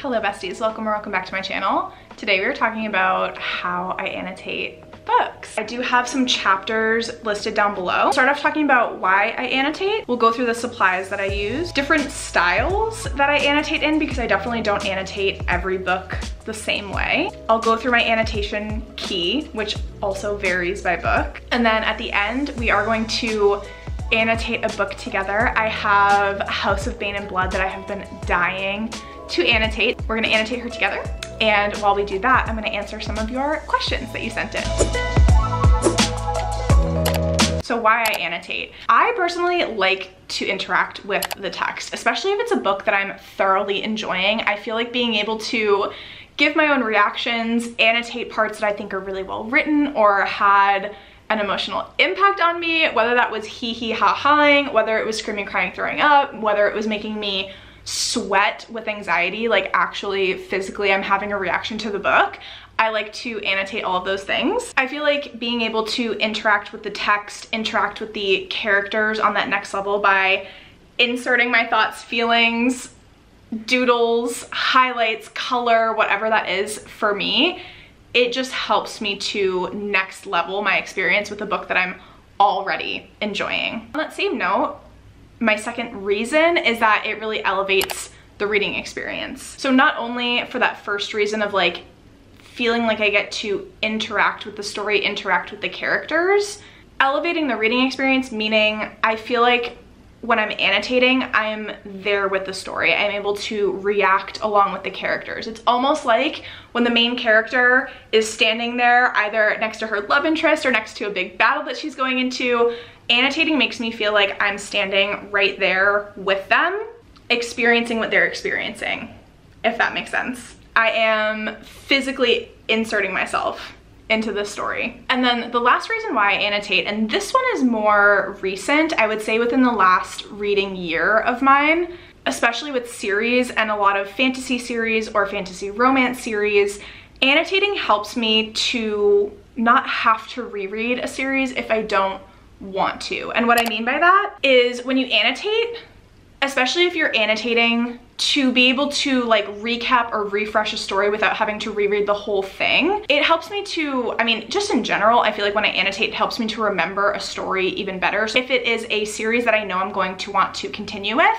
Hello besties, welcome back to my channel. Today we are talking about how I annotate books. I do have some chapters listed down below. I'll start off talking about why I annotate. We'll go through the supplies that I use, different styles that I annotate in because I definitely don't annotate every book the same way. I'll go through my annotation key, which also varies by book. And then at the end, we are going to annotate a book together. I have House of Bane and Blood that I have been dying to annotate. We're gonna annotate her together. And while we do that, I'm gonna answer some of your questions that you sent in. So why I annotate. I personally like to interact with the text, especially if it's a book that I'm thoroughly enjoying. I feel like being able to give my own reactions, annotate parts that I think are really well written or had an emotional impact on me, whether that was hee ha-haing, whether it was screaming, crying, throwing up, whether it was making me sweat with anxiety, like actually physically I'm having a reaction to the book. I like to annotate all of those things. I feel like being able to interact with the text, interact with the characters on that next level by inserting my thoughts, feelings, doodles, highlights, color, whatever that is for me, it just helps me to next level my experience with a book that I'm already enjoying. On that same note, my second reason is that it really elevates the reading experience. So not only for that first reason of like feeling like I get to interact with the story, interact with the characters, elevating the reading experience, meaning I feel like when I'm annotating, I'm there with the story. I'm able to react along with the characters. It's almost like when the main character is standing there either next to her love interest or next to a big battle that she's going into, annotating makes me feel like I'm standing right there with them, experiencing what they're experiencing, if that makes sense. I am physically inserting myself into the story. And then the last reason why I annotate, and this one is more recent, I would say within the last reading year of mine, especially with series and a lot of fantasy series or fantasy romance series, annotating helps me to not have to reread a series if I don't want to. And what I mean by that is when you annotate, especially if you're annotating to be able to like recap or refresh a story without having to reread the whole thing, it helps me to, I mean, just in general, I feel like when I annotate, it helps me to remember a story even better. So if it is a series that I know I'm going to want to continue with,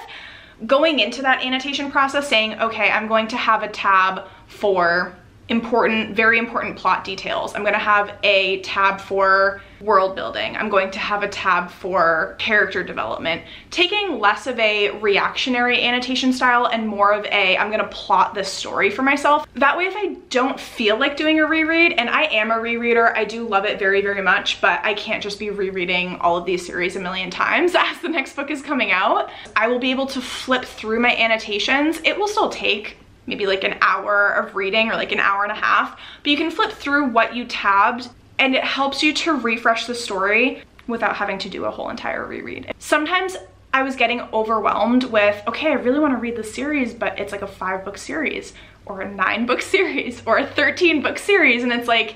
going into that annotation process saying, okay, I'm going to have a tab for important, very important plot details. I'm gonna have a tab for world building. I'm going to have a tab for character development. Taking less of a reactionary annotation style and more of a, I'm gonna plot this story for myself. That way, if I don't feel like doing a reread, and I am a rereader, I do love it very, very much, but I can't just be rereading all of these series a million times as the next book is coming out. I will be able to flip through my annotations. It will still take maybe like an hour of reading or like an hour and a half, but you can flip through what you tabbed and it helps you to refresh the story without having to do a whole entire reread. Sometimes I was getting overwhelmed with, okay, I really want to read the series, but it's like a 5-book series or a 9-book series or a 13-book series. And it's like,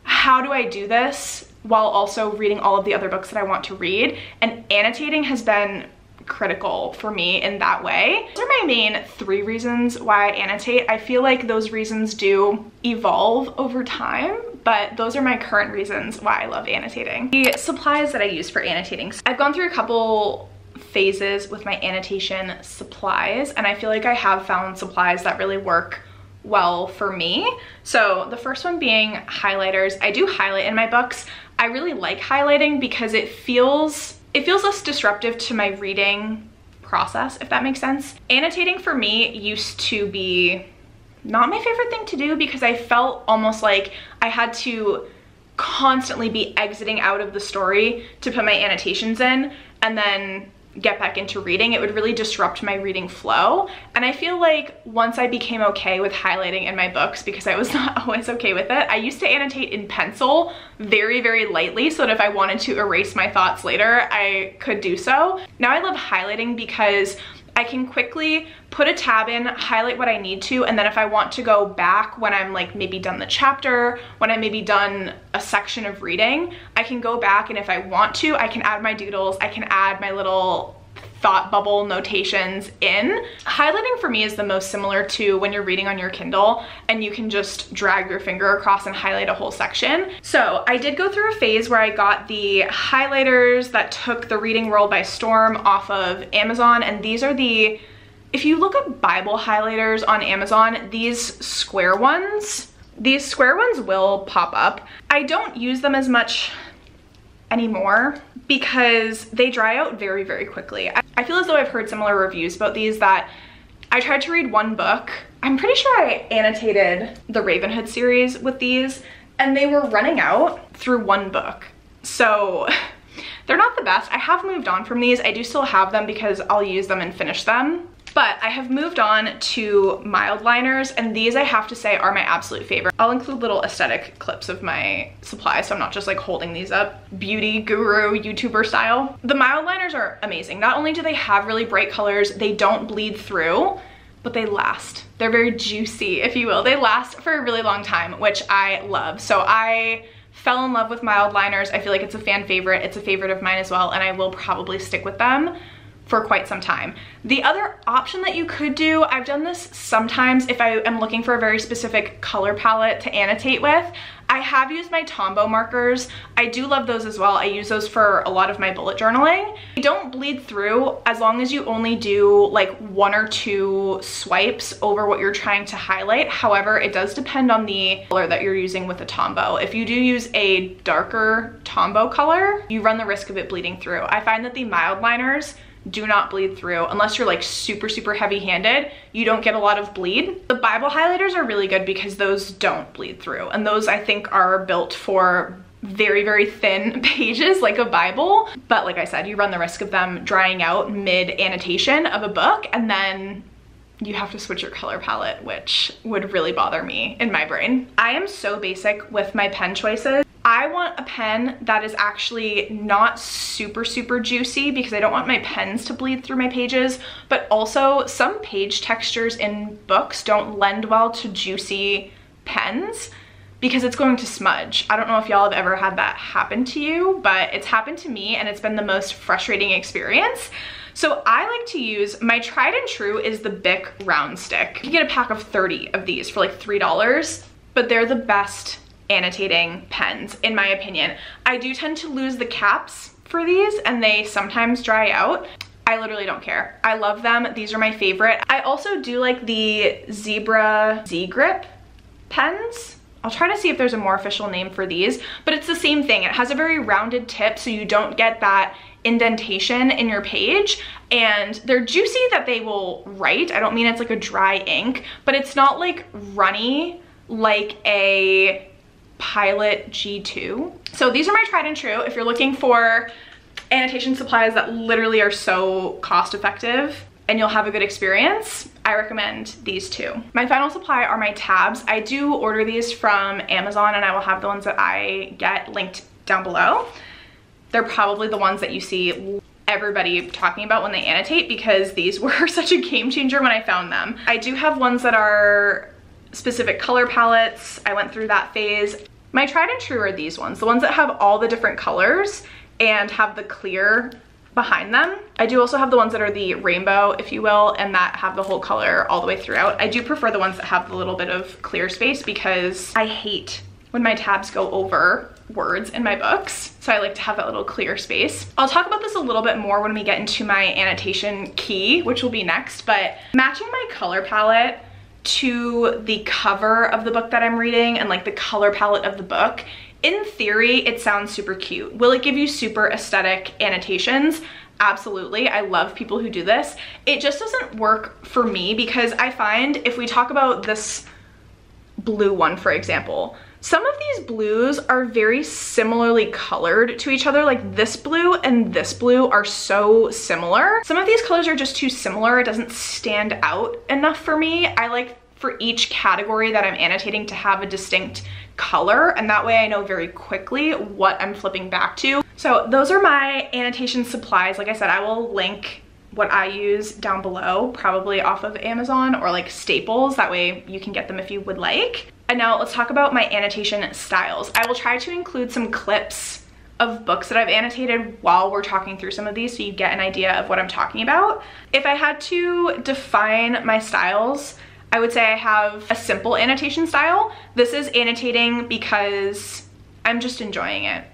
how do I do this while also reading all of the other books that I want to read? And annotating has been critical for me in that way. Those are my main 3 reasons why I annotate. I feel like those reasons do evolve over time, but those are my current reasons why I love annotating. The supplies that I use for annotating. I've gone through a couple phases with my annotation supplies, and I feel like I have found supplies that really work well for me. So the first one being highlighters. I do highlight in my books. I really like highlighting because it feels less disruptive to my reading process, if that makes sense. Annotating for me used to be not my favorite thing to do because I felt almost like I had to constantly be exiting out of the story to put my annotations in and then get back into reading. It would really disrupt my reading flow. And I feel like once I became okay with highlighting in my books, because I was not always okay with it, I used to annotate in pencil very, very lightly so that if I wanted to erase my thoughts later, I could do so. Now I love highlighting because I can quickly put a tab in, highlight what I need to, and then if I want to go back when I'm like maybe done the chapter, when I maybe done a section of reading, I can go back and if I want to, I can add my doodles, I can add my little thought bubble notations in. Highlighting for me is the most similar to when you're reading on your Kindle and you can just drag your finger across and highlight a whole section. So I did go through a phase where I got the highlighters that took the reading world by storm off of Amazon, and these are the, if you look up Bible highlighters on Amazon, these square ones will pop up. I don't use them as much anymore because they dry out very, very quickly. I feel as though I've heard similar reviews about these, that I tried to read one book. I'm pretty sure I annotated the Ravenhood series with these and they were running out through one book. So they're not the best. I have moved on from these. I do still have them because I'll use them and finish them. But I have moved on to mild liners, and these I have to say are my absolute favorite. I'll include little aesthetic clips of my supplies so I'm not just like holding these up beauty guru YouTuber style. The mild liners are amazing. Not only do they have really bright colors, they don't bleed through, but they last. They're very juicy, if you will. They last for a really long time, which I love. So I fell in love with mild liners. I feel like it's a fan favorite. It's a favorite of mine as well, and I will probably stick with them for quite some time. The other option that you could do, I've done this sometimes if I am looking for a very specific color palette to annotate with, I have used my Tombow markers. I do love those as well. I use those for a lot of my bullet journaling. They don't bleed through as long as you only do like 1 or 2 swipes over what you're trying to highlight. However, it does depend on the color that you're using with the Tombow. If you do use a darker Tombow color, you run the risk of it bleeding through. I find that the mild liners do not bleed through unless you're like super, super heavy handed. You don't get a lot of bleed. The Bible highlighters are really good because those don't bleed through, and those I think are built for very, very thin pages like a Bible. But like I said, you run the risk of them drying out mid annotation of a book, and then you have to switch your color palette, which would really bother me in my brain. I am so basic with my pen choices. I want a pen that is actually not super, super juicy because I don't want my pens to bleed through my pages, but also some page textures in books don't lend well to juicy pens because it's going to smudge. I don't know if y'all have ever had that happen to you, but it's happened to me and it's been the most frustrating experience. So I like to use, my tried and true is the Bic round stick. You get a pack of 30 of these for like $3, but they're the best annotating pens in my opinion. I do tend to lose the caps for these and they sometimes dry out. I literally don't care. I love them. These are my favorite. I also do like the Zebra Z-Grip pens. I'll try to see if there's a more official name for these, but it's the same thing. It has a very rounded tip so you don't get that indentation in your page, and they're juicy that they will write. I don't mean it's like a dry ink, but it's not like runny like a Pilot G2. So these are my tried and true. If you're looking for annotation supplies that literally are so cost effective and you'll have a good experience, I recommend these two. My final supply are my tabs. I do order these from Amazon and I will have the ones that I get linked down below. They're probably the ones that you see everybody talking about when they annotate because these were such a game changer when I found them. I do have ones that are specific color palettes. I went through that phase. My tried and true are these ones, the ones that have all the different colors and have the clear behind them. I do also have the ones that are the rainbow, if you will, and that have the whole color all the way throughout. I do prefer the ones that have the little bit of clear space because I hate when my tabs go over words in my books. So I like to have that little clear space. I'll talk about this a little bit more when we get into my annotation key, which will be next, but matching my color palette to the cover of the book that I'm reading and like the color palette of the book, in theory, it sounds super cute. Will it give you super aesthetic annotations? Absolutely. I love people who do this. It just doesn't work for me because I find if we talk about this blue one, for example, some of these blues are very similarly colored to each other. Like this blue and this blue are so similar. Some of these colors are just too similar. It doesn't stand out enough for me. I like for each category that I'm annotating to have a distinct color, and that way I know very quickly what I'm flipping back to. So those are my annotation supplies. Like I said, I will link what I use down below, probably off of Amazon or like Staples. That way you can get them if you would like. And now let's talk about my annotation styles. I will try to include some clips of books that I've annotated while we're talking through some of these so you get an idea of what I'm talking about. If I had to define my styles, I would say I have a simple annotation style. This is annotating because I'm just enjoying it.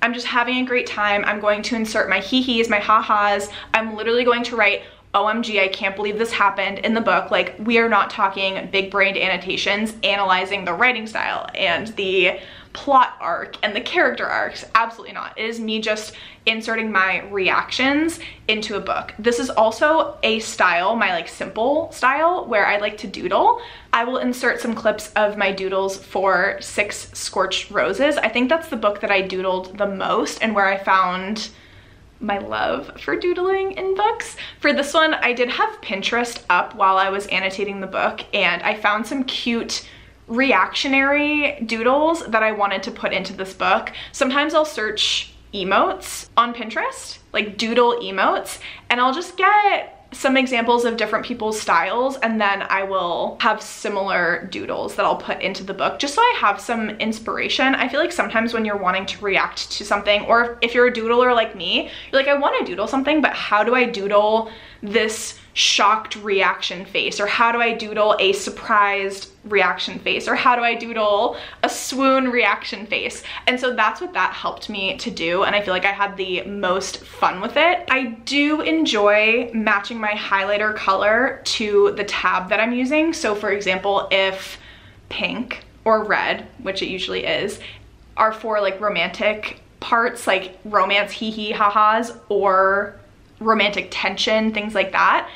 I'm just having a great time. I'm going to insert my hee-hees, my ha-has. I'm literally going to write, OMG, I can't believe this happened in the book. Like, we are not talking big-brained annotations, analyzing the writing style and the plot arc and the character arcs. Absolutely not. It is me just inserting my reactions into a book. This is also a style, my like simple style, where I like to doodle. I will insert some clips of my doodles for 6 Scorched Roses. I think that's the book that I doodled the most and where I found my love for doodling in books. For this one, I did have Pinterest up while I was annotating the book, and I found some cute reactionary doodles that I wanted to put into this book. Sometimes I'll search emotes on Pinterest, like doodle emotes, and I'll just get some examples of different people's styles, and then I will have similar doodles that I'll put into the book just so I have some inspiration. I feel like sometimes when you're wanting to react to something, or if you're a doodler like me, you're like, I want to doodle something, but how do I doodle this shocked reaction face? Or how do I doodle a surprised reaction face? Or how do I doodle a swoon reaction face? And so that's what that helped me to do, and I feel like I had the most fun with it. I do enjoy matching my highlighter color to the tab that I'm using. So for example, if pink or red, which it usually is, are for like romantic parts, like romance hee-hee ha-has, or romantic tension, things like that,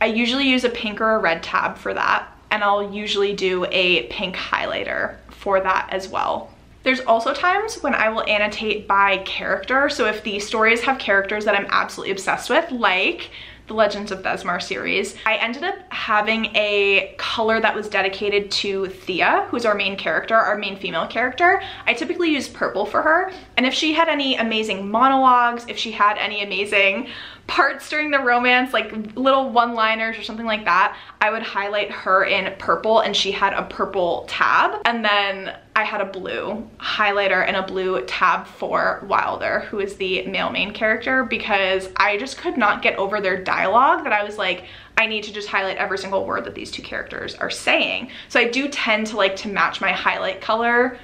I usually use a pink or a red tab for that, and I'll usually do a pink highlighter for that as well. There's also times when I will annotate by character. So if the stories have characters that I'm absolutely obsessed with, like the Legends of Besmar series, I ended up having a color that was dedicated to Thea, who's our main character, our main female character. I typically use purple for her, and if she had any amazing monologues, if she had any amazing parts during the romance, like little one-liners or something like that, I would highlight her in purple, and she had a purple tab. And then I had a blue highlighter and a blue tab for Wilder, who is the male main character, because I just could not get over their dialogue, that I was like, I need to just highlight every single word that these two characters are saying. So I do tend to like to match my highlight color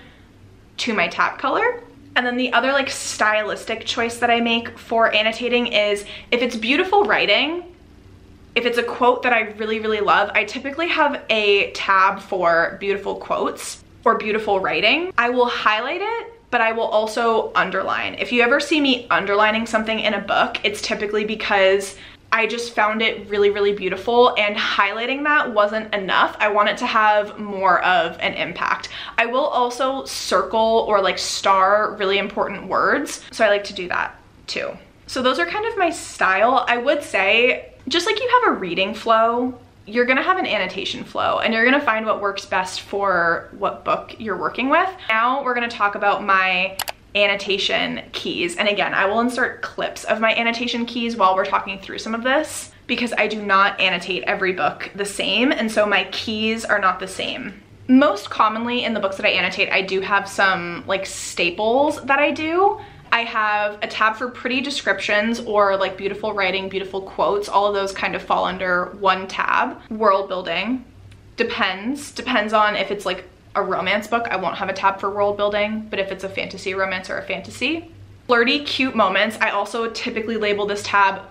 to my tab color. And then the other like stylistic choice that I make for annotating is if it's beautiful writing, if it's a quote that I really, really love, I typically have a tab for beautiful quotes or beautiful writing. I will highlight it, but I will also underline. If you ever see me underlining something in a book, it's typically because I just found it really, really beautiful, and highlighting that wasn't enough. I want it to have more of an impact. I will also circle or like star really important words, so I like to do that too. So those are kind of my style. I would say, just like you have a reading flow, you're gonna have an annotation flow, and you're gonna find what works best for what book you're working with. Now we're gonna talk about my annotation keys. And again, I will insert clips of my annotation keys while we're talking through some of this, because I do not annotate every book the same, and so my keys are not the same. Most commonly in the books that I annotate, I do have some like staples that I do. I have a tab for pretty descriptions or like beautiful writing, beautiful quotes. All of those kind of fall under one tab. World building, depends on if it's like a romance book, I won't have a tab for world building, but if it's a fantasy romance or a fantasy. Flirty, cute moments, I also typically label this tab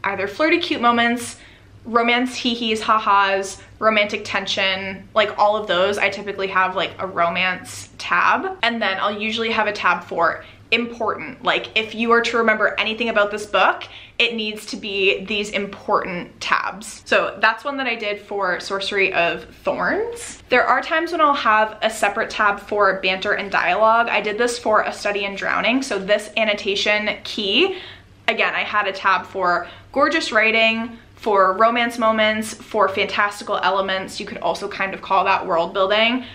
either flirty, cute moments, romance hee-hees, ha-has, romantic tension, like all of those, I typically have like a romance tab. And then I'll usually have a tab for important, like if you are to remember anything about this book, it needs to be these important tabs. So that's one that I did for Sorcery of Thorns. There are times when I'll have a separate tab for banter and dialogue. I did this for A Study in Drowning. So this annotation key, again, I had a tab for gorgeous writing, for romance moments, for fantastical elements. You could also kind of call that world building.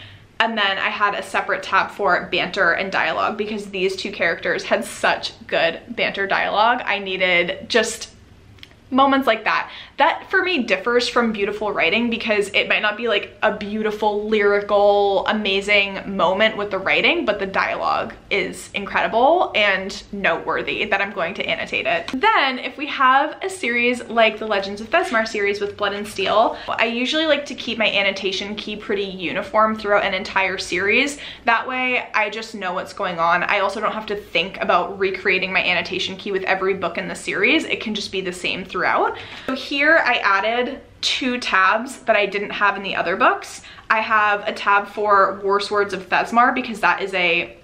And then I had a separate tab for banter and dialogue, because these two characters had such good banter dialogue. I needed just moments like that That for me differs from beautiful writing because it might not be like a beautiful, lyrical, amazing moment with the writing, but the dialogue is incredible and noteworthy that I'm going to annotate it. Then if we have a series like the Legends of Thesmar series with Blood and Steel, I usually like to keep my annotation key pretty uniform throughout an entire series. That way I just know what's going on. I also don't have to think about recreating my annotation key with every book in the series. It can just be the same throughout. So here I added 2 tabs that I didn't have in the other books. I have a tab for War Swords of Thesmar because that is a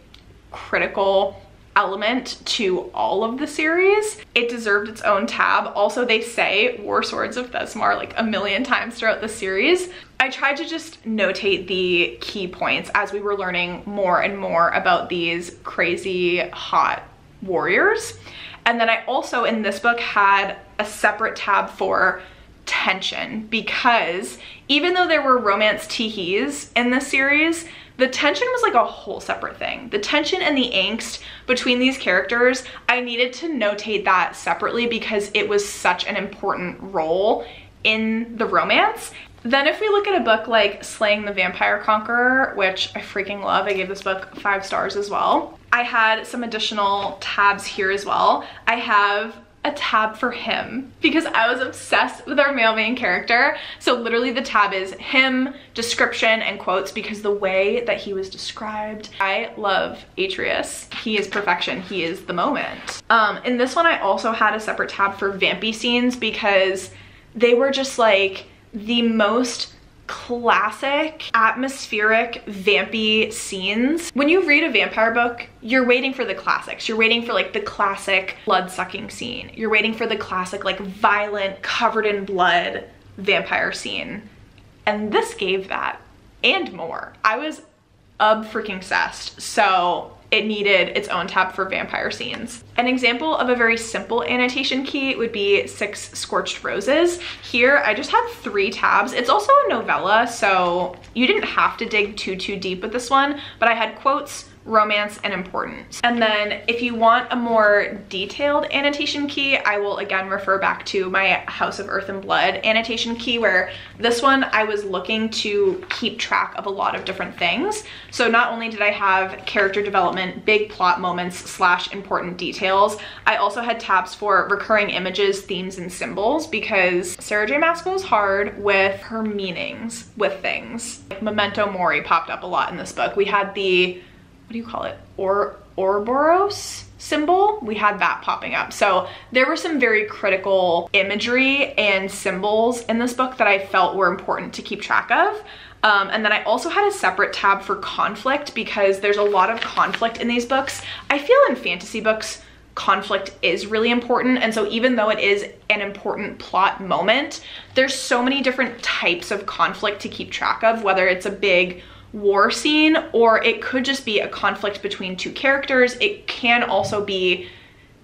critical element to all of the series. It deserved its own tab. Also, they say War Swords of Thesmar like a million times throughout the series. I tried to just notate the key points as we were learning more and more about these crazy hot warriors. And then I also in this book had a separate tab for tension because even though there were romance teehees in this series, the tension was like a whole separate thing. The tension and the angst between these characters, I needed to notate that separately because it was such an important role in the romance. Then if we look at a book like Slaying the Vampire Conqueror, which I freaking love, I gave this book 5 stars as well. I had some additional tabs here as well. I have a tab for him because I was obsessed with our male main character. So literally the tab is him, description, and quotes because the way that he was described, I love Atreus. He is perfection. He is the moment. In this one, I also had a separate tab for vampy scenes because they were just like the most classic, atmospheric, vampy scenes. When you read a vampire book, you're waiting for the classics. You're waiting for like the classic blood-sucking scene. You're waiting for the classic like violent, covered in blood vampire scene. And this gave that and more. I was freaking obsessed. So it needed its own tab for vampire scenes. An example of a very simple annotation key would be 6 Scorched Roses. Here, I just had 3 tabs. It's also a novella, so you didn't have to dig too deep with this one, but I had quotes, romance, and importance. And then if you want a more detailed annotation key, I will again refer back to my House of Earth and Blood annotation key, where this one I was looking to keep track of a lot of different things. So not only did I have character development, big plot moments / important details, I also had tabs for recurring images, themes, and symbols because Sarah J. Maas goes hard with her meanings with things. Memento Mori popped up a lot in this book. We had the, what do you call it? Ouroboros symbol. We had that popping up. So there were some very critical imagery and symbols in this book that I felt were important to keep track of. And then I also had a separate tab for conflict because there's a lot of conflict in these books. I feel in fantasy books, conflict is really important. And so even though it is an important plot moment, there's so many different types of conflict to keep track of, whether it's a big war scene or it could just be a conflict between 2 characters. It can also be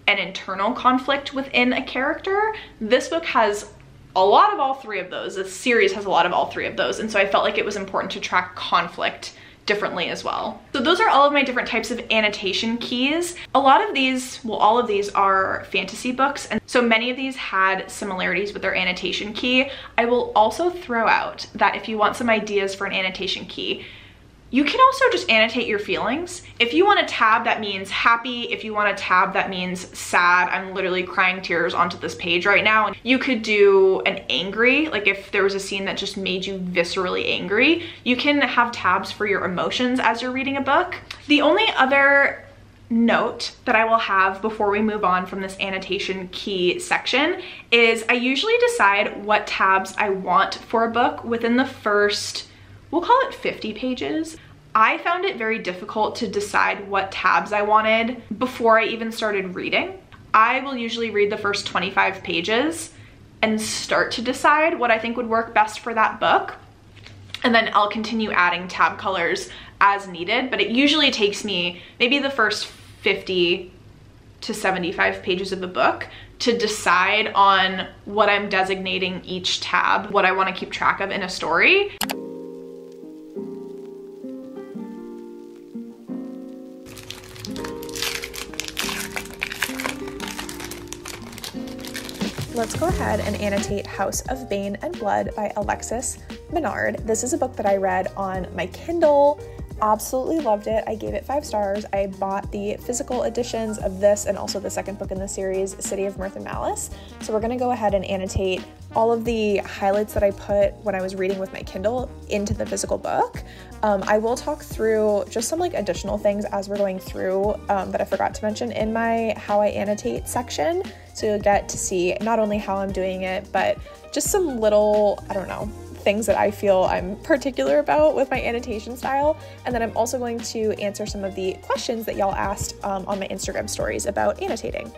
an internal conflict within a character. This book has a lot of all 3 of those. This series has a lot of all 3 of those. And so I felt like it was important to track conflict differently as well. So those are all of my different types of annotation keys. A lot of these, well, all of these are fantasy books, and so many of these had similarities with their annotation key. I will also throw out that if you want some ideas for an annotation key, you can also just annotate your feelings. If you want a tab that means happy, if you want a tab that means sad, I'm literally crying tears onto this page right now. And you could do an angry, like if there was a scene that just made you viscerally angry, you can have tabs for your emotions as you're reading a book. The only other note that I will have before we move on from this annotation key section is I usually decide what tabs I want for a book within the first, we'll call it 50 pages. I found it very difficult to decide what tabs I wanted before I even started reading. I will usually read the first 25 pages and start to decide what I think would work best for that book. And then I'll continue adding tab colors as needed, but it usually takes me maybe the first 50 to 75 pages of a book to decide on what I'm designating each tab, what I want to keep track of in a story. Let's go ahead and annotate House of Bane and Blood by Alexis Menard. This is a book that I read on my Kindle. Absolutely loved it. I gave it 5 stars. I bought the physical editions of this and also the second book in the series, City of Mirth and Malice. So we're going to go ahead and annotate all of the highlights that I put when I was reading with my Kindle into the physical book. I will talk through just some like additional things as we're going through that I forgot to mention in my how I annotate section. So you'll get to see not only how I'm doing it, but just some little, I don't know, things that I feel I'm particular about with my annotation style. And then I'm also going to answer some of the questions that y'all asked on my Instagram stories about annotating.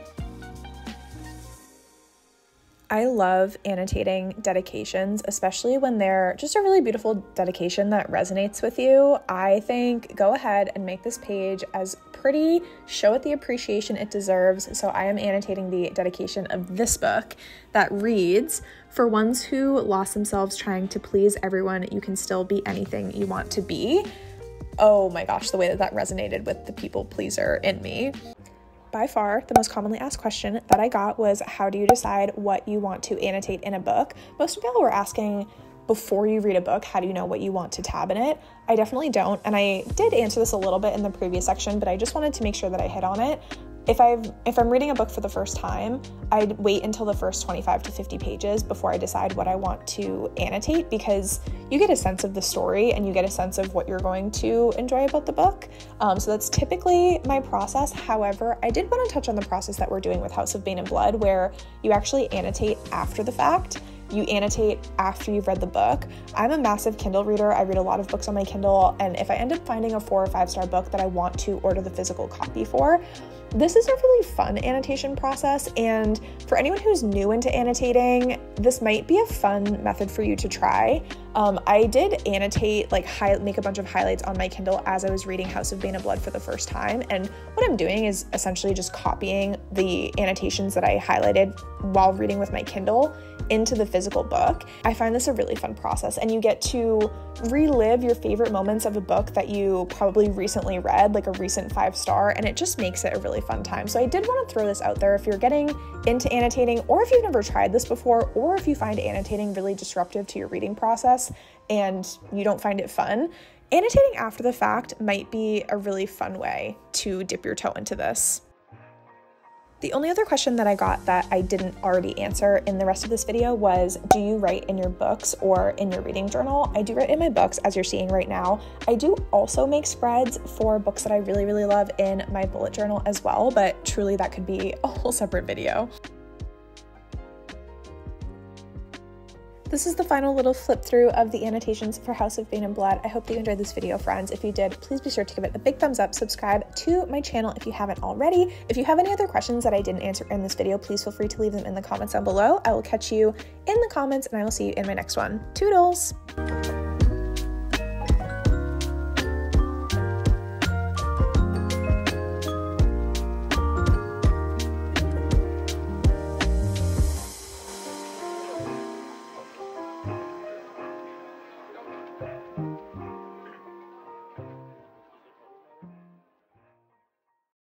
I love annotating dedications, especially when they're just a really beautiful dedication that resonates with you. I think go ahead and make this page as pretty, show it the appreciation it deserves. So I am annotating the dedication of this book that reads, "For ones who lost themselves trying to please everyone, you can still be anything you want to be." Oh my gosh, the way that that resonated with the people pleaser in me. By far, the most commonly asked question that I got was, how do you decide what you want to annotate in a book? Most people were asking, before you read a book, how do you know what you want to tab in it? I definitely don't, and I did answer this a little bit in the previous section, but I just wanted to make sure that I hit on it. If I'm reading a book for the first time, I'd wait until the first 25 to 50 pages before I decide what I want to annotate, because you get a sense of the story and you get a sense of what you're going to enjoy about the book. So that's typically my process. However, I did want to touch on the process that we're doing with House of Bane and Blood, where you actually annotate after the fact. You annotate after you've read the book. I'm a massive Kindle reader. I read a lot of books on my Kindle, and if I end up finding a 4 or 5 star book that I want to order the physical copy for, this is a really fun annotation process, and for anyone who's new into annotating, this might be a fun method for you to try. I did annotate, make a bunch of highlights on my Kindle as I was reading House of Bane and Blood for the first time, and what I'm doing is essentially just copying the annotations that I highlighted while reading with my Kindle into the physical book. I find this a really fun process, and you get to relive your favorite moments of a book that you probably recently read, like a recent 5 star, and it just makes it a really fun time. So I did want to throw this out there if you're getting into annotating, or if you've never tried this before, or if you find annotating really disruptive to your reading process and you don't find it fun, annotating after the fact might be a really fun way to dip your toe into this. The only other question that I got that I didn't already answer in the rest of this video was, do you write in your books or in your reading journal? I do write in my books, as you're seeing right now. I do also make spreads for books that I really, really love in my bullet journal as well, but truly that could be a whole separate video. This is the final little flip through of the annotations for House of Bane and Blood. I hope that you enjoyed this video, friends. If you did, please be sure to give it a big thumbs up, subscribe to my channel if you haven't already. If you have any other questions that I didn't answer in this video, please feel free to leave them in the comments down below. I will catch you in the comments, and I will see you in my next one. Toodles!